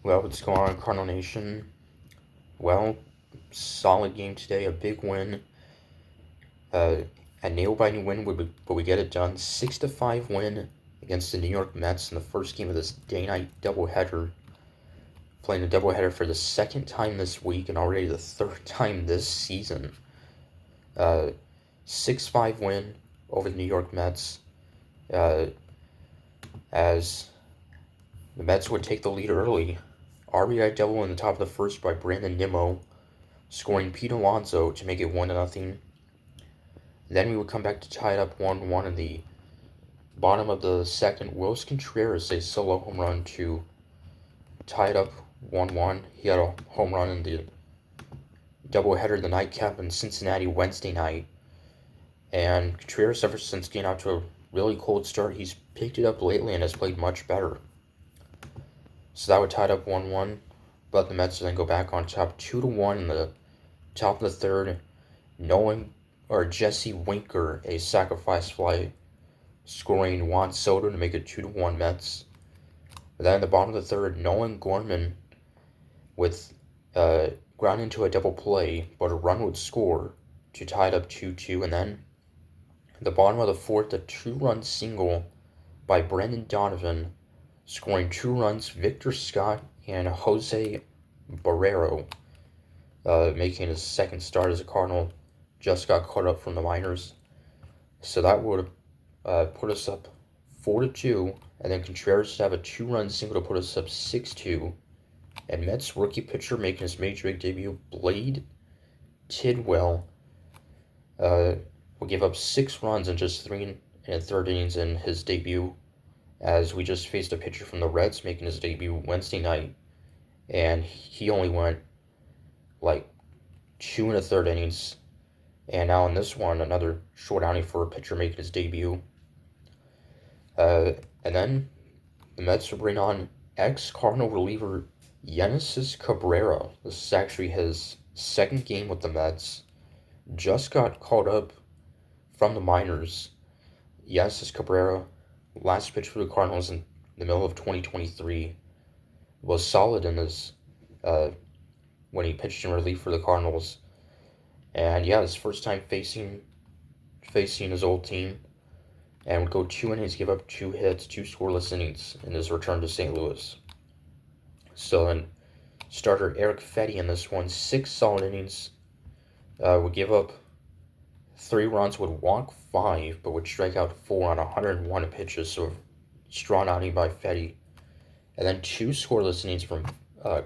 Well, what's going on, Cardinal Nation? Well, solid game today, a big win. Uh, a nail-biting win, but we get it done. 6-5 win against the New York Mets in the first game of this day-night doubleheader. Playing a doubleheader for the second time this week and already the third time this season. Uh, 6-5 win over the New York Mets. Uh, as the Mets would take the lead early. RBI double in the top of the first by Brandon Nimmo, scoring Pete Alonso to make it 1-0. Then we would come back to tie it up 1-1 in the bottom of the second. Wills Contreras a solo home run to tie it up 1-1. He had a home run in the doubleheader, the nightcap in Cincinnati Wednesday night. And Contreras, ever since getting out to a really cold start, he's picked it up lately and has played much better. So that would tie it up 1-1. But the Mets then go back on top 2-1 in the top of the third. Jesse Winker, a sacrifice fly, scoring Juan Soto to make it 2-1 Mets. But then in the bottom of the third, Nolan Gorman with ground into a double play, but a run would score to tie it up 2-2. And then at the bottom of the fourth, a 2-run single by Brendan Donovan, scoring 2 runs, Victor Scott and Jose Barrero, making his second start as a Cardinal. Just got caught up from the minors. So that would put us up 4-2, and then Contreras would have a 2-run single to put us up 6-2. And Mets rookie pitcher making his major league debut, Blade Tidwell, will give up 6 runs in just 3 1/3 innings in his debut, as we just faced a pitcher from the Reds making his debut Wednesday night, and he only went like 2 1/3 innings. And now in this one, another short outing for a pitcher making his debut. And then the Mets will bring on ex-Cardinal reliever Yenesis Cabrera. This is actually his second game with the Mets. Just got called up from the minors. Yenesis Cabrera, last pitch for the Cardinals in the middle of 2023, was solid in his when he pitched in relief for the Cardinals. And yeah, his first time facing his old team, and would go 2 innings, give up 2 hits, 2 scoreless innings in his return to St. Louis. So then, starter Eric Fetty in this one, 6 solid innings, would give up 3 runs, would walk 5, but would strike out 4 on 101 pitches. So strong outing by Fetty. And then 2 scoreless innings from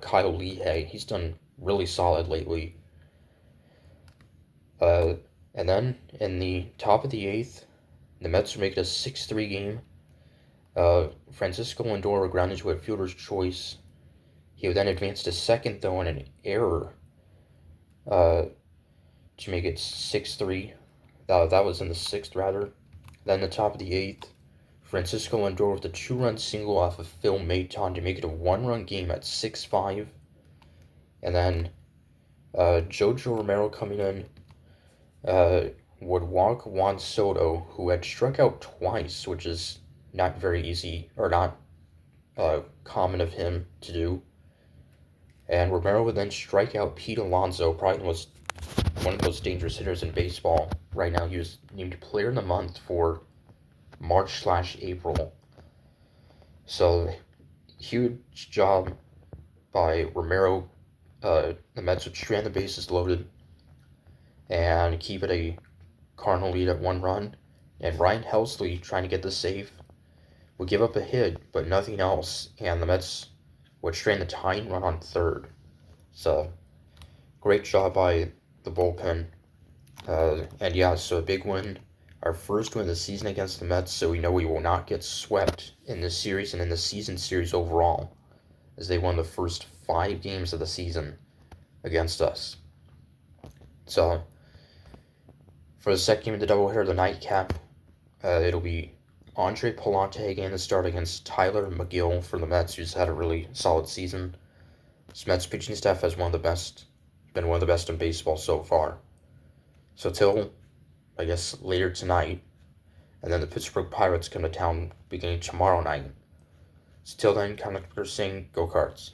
Kyle Lehigh. He's done really solid lately. And then in the top of the 8th, the Mets would make it a 6-3 game. Francisco Lindor would ground into a fielder's choice. He would then advance to second, though, on an error to make it 6-3. That was in the 6th, rather. Then the top of the 8th, Francisco Lindor with a 2-run single off of Phil Maton to make it a 1-run game at 6-5. And then Jojo Romero coming in would walk Juan Soto, who had struck out twice, which is not very easy, or not common of him to do. And Romero would then strike out Pete Alonso, probably one of the most dangerous hitters in baseball right now. He was named Player of the Month for March/April. So, huge job by Romero. The Mets would strand the bases loaded and keep it a Cardinal lead at 1 run. And Ryan Helsley, trying to get the save, would give up a hit, but nothing else. And the Mets would strand the tying run on third. So, great job by the bullpen. And yeah, so a big win. Our first win of the season against the Mets, so we know we will not get swept in this series and in the season series overall, as they won the first 5 games of the season against us. So, for the second game of the doubleheader, the nightcap, it'll be Andre Palante again to start against Tyler McGill for the Mets, who's had a really solid season. This Mets pitching staff has been one of the best in baseball so far. So till, I guess, later tonight, and then the Pittsburgh Pirates come to town beginning tomorrow night. So till then, Conor saying, go Cards.